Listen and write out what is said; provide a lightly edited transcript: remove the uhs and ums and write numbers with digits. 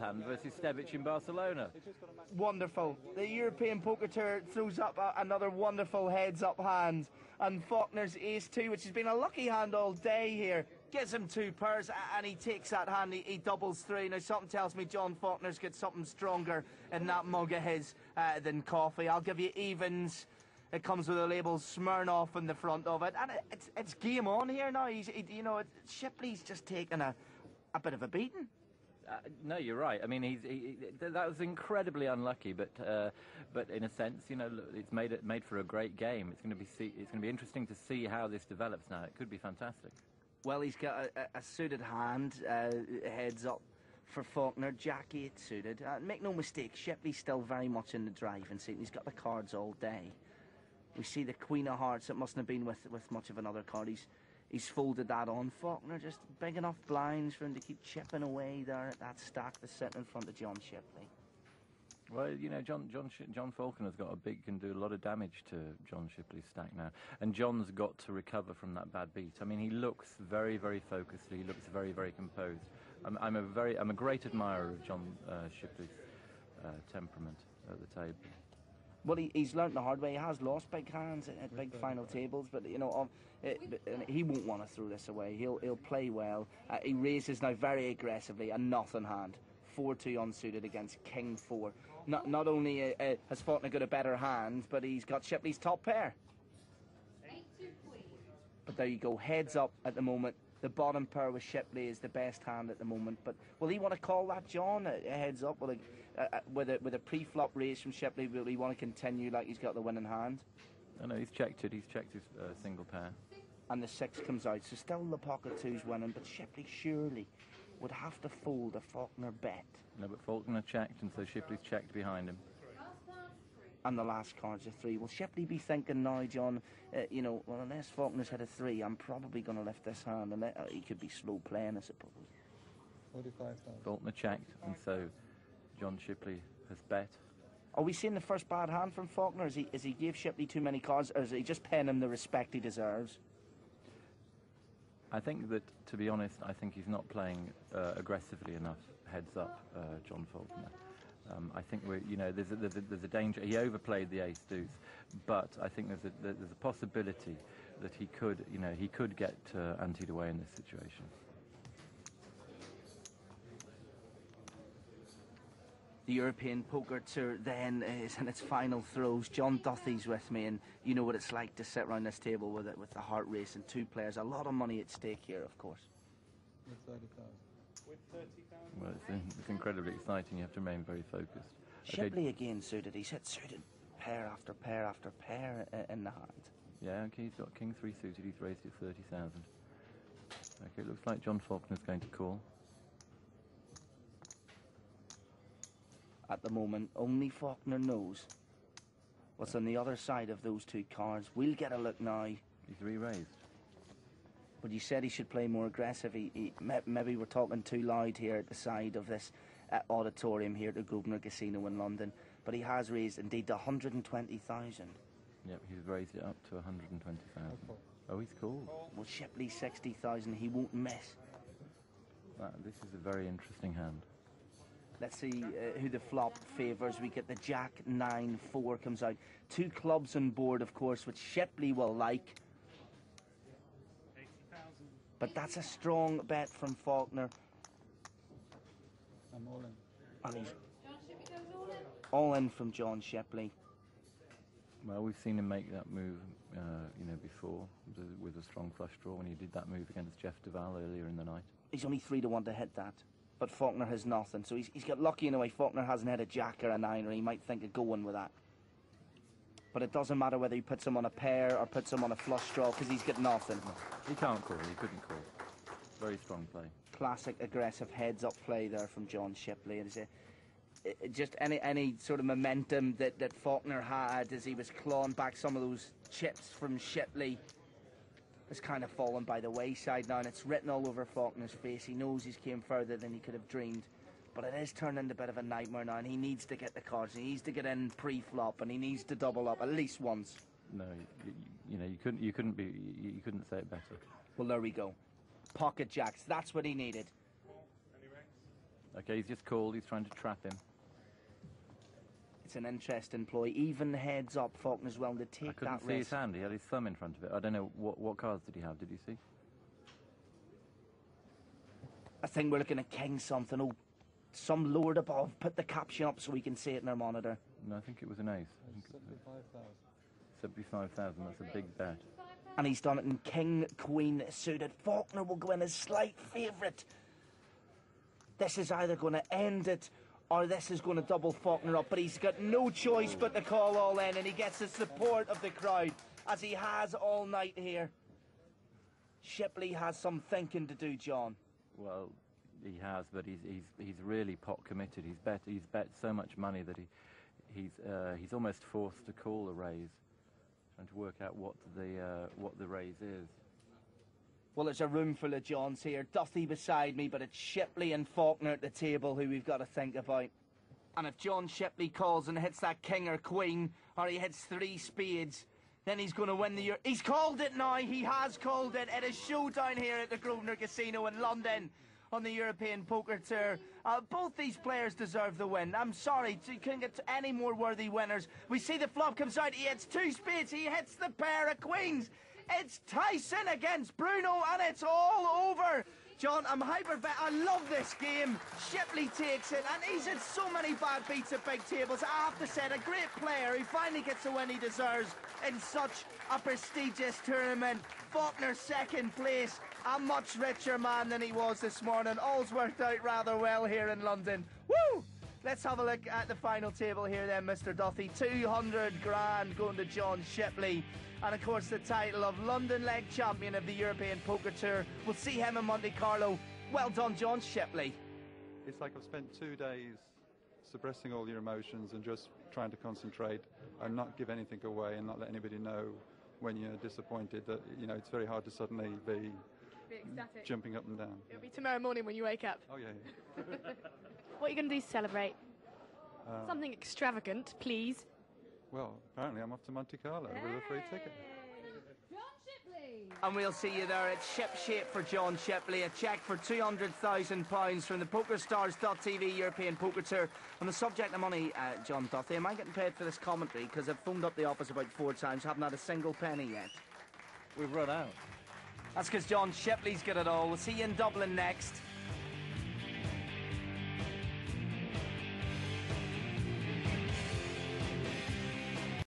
hand versus Stevic in Barcelona. Wonderful. The European Poker Tour throws up another wonderful heads-up hand, and Faulkner's ace-2, which has been a lucky hand all day here, gives him 2 pairs, and he takes that hand, he doubles through. Now, something tells me John Faulkner's got something stronger in that mug of his than coffee. I'll give you evens. It comes with a label Smirnoff in the front of it, and it's game on here now. Shipley's just taken a bit of a beating. No, you're right. I mean, that was incredibly unlucky, but in a sense, it's made for a great game. It's going to be interesting to see how this develops now. It could be fantastic. Well, he's got a suited hand, heads up for Faulkner, Jack 8 suited. Make no mistake, Shipley's still very much in the driving seat. He's got the cards all day. We see the Queen of Hearts. It mustn't have been with much of another card. He's folded that on. Faulkner just big enough blinds for him to keep chipping away there at that stack that's sitting in front of John Shipley. Well, John Faulkner's can do a lot of damage to John Shipley's stack now, and John's got to recover from that bad beat. I mean, he looks very, very focused. He looks very, very composed. I'm a great admirer of John Shipley's temperament at the table. Well, he's learnt the hard way. He has lost big hands at big final tables, but he won't want to throw this away. He'll play well. He raises now very aggressively, a nothing hand, 4-2 unsuited against King 4. Not only has Faulkner got a better hand, but he's got Shipley's top pair. But there you go, heads up at the moment. The bottom pair with Shipley is the best hand at the moment. But will he want to call that, John? A heads up with a pre-flop raise from Shipley? Will he want to continue like he's got the winning hand? No, he's checked it. He's checked his single pair. And the 6 comes out, so still the pocket 2's winning. But Shipley surely would have to fold a Faulkner bet. No, but Faulkner checked, and so Shipley's checked behind him. And the last card's a 3. Will Shipley be thinking now, John, well, unless Faulkner's had a 3, I'm probably going to lift this hand, and he could be slow playing, I suppose. 45,000. Faulkner checked, and so John Shipley has bet. Are we seeing the first bad hand from Faulkner? Is he gave Shipley too many cards, or is he just paying him the respect he deserves? I think that, to be honest, I think he's not playing aggressively enough heads up, John Faulkner. I think there's a danger. He overplayed the ace deuce, but I think there's a possibility that he could get anteed away in this situation. The European Poker Tour then is in its final throes. John Duthie's with me, and you know what it's like to sit around this table with the heart racing. 2 players, a lot of money at stake here, of course. With 30,000. With 30,000. Well, it's incredibly exciting. You have to remain very focused. Shipley again suited. He's hit suited pair after pair after pair in the hand. Yeah, okay, he's got King 3 suited. He's raised it 30,000. Okay, it looks like John Faulkner's going to call. At the moment, only Faulkner knows what's on the other side of those 2 cards. We'll get a look now. He's re-raised. But you said he should play more aggressive. Maybe we're talking too loud here at the side of this auditorium here at the Grosvenor Casino in London. But he has raised indeed 120,000. Yep, he's raised it up to 120,000. Oh, he's cool. Well, Shipley 60,000. He won't miss. This is a very interesting hand. Let's see who the flop favours. We get the Jack 9-4 comes out. 2 clubs on board, of course, which Shipley will like. 80,000. But that's a strong bet from Faulkner. I'm all in. And he's all in from John Shipley. Well, we've seen him make that move, before with a strong flush draw when he did that move against Jeff Duval earlier in the night. He's only 3-1 to hit that. But Faulkner has nothing, so he's got lucky in a way. Faulkner hasn't had a jack or a 9, or he might think of going with that. But it doesn't matter whether he puts him on a pair or puts him on a flush draw, because he's got nothing. No, he can't call, he couldn't call. Very strong play. Classic aggressive heads-up play there from John Shipley. And just any sort of momentum that Faulkner had as he was clawing back some of those chips from Shipley has kind of fallen by the wayside now, and it's written all over Faulkner's face. He knows he's came further than he could have dreamed, but it is turning into a bit of a nightmare now, and he needs to get the cards. He needs to get in pre-flop, and he needs to double up at least once. No, you couldn't say it better. Well, there we go. Pocket jacks. That's what he needed. Okay, he's just called. He's trying to trap him. It's an interesting ploy. Even heads up, Faulkner's willing to take I couldn't that see risk. his hand. He had his thumb in front of it. I don't know what cards did he have. Did you see? I think we're looking at king something. Oh, some lord above. Put the caption up so we can see it in our monitor. No, I think it was an ace. I think it was 75,000. That's a big bet. And he's done it in king, queen suited. Faulkner will go in as slight favourite. This is either going to end it or this is going to double Faulkner up. But he's got no choice but to call all in, and he gets the support of the crowd, as he has all night here. Shipley has some thinking to do, John. Well, he has, but he's really pot committed. He's bet so much money that he's almost forced to call a raise, trying to work out what the raise is. Well, there's a room full of Johns here. Duthie beside me, but it's Shipley and Faulkner at the table who we've got to think about. And if John Shipley calls and hits that king or queen, or he hits 3 spades, then he's going to win the... He's called it now. He has called it. It is showdown here at the Grosvenor Casino in London on the European Poker Tour. Both these players deserve the win. I'm sorry, you couldn't get any more worthy winners. We see the flop comes out. He hits 2 spades. He hits the pair of queens. It's Tyson against Bruno, and it's all over. John, I'm I love this game. Shipley takes it, and he's had so many bad beats at big tables. I have to say, a great player who finally gets the win he deserves in such a prestigious tournament. Faulkner second place, a much richer man than he was this morning. All's worked out rather well here in London. Woo! Let's have a look at the final table here then, Mr. Duthie. 200 grand going to John Shipley. And of course the title of London Leg Champion of the European Poker Tour. We'll see him in Monte Carlo. Well done, John Shipley. It's like I've spent 2 days suppressing all your emotions and just trying to concentrate and not give anything away and not let anybody know when you're disappointed that, you know, it's very hard to suddenly be ecstatic. Jumping up and down. It'll be tomorrow morning when you wake up. Oh, yeah. What are you going to do to celebrate? Something extravagant, please. Well, apparently I'm off to Monte Carlo with a free ticket. John Shipley! And we'll see you there at Ship Shape for John Shipley. A cheque for £200,000 from the PokerStars.tv European Poker Tour. On the subject of money, John Duthie, am I getting paid for this commentary? Because I've phoned up the office about 4 times, haven't had a single penny yet. We've run out. That's because John Shipley's got it all. We'll see you in Dublin next.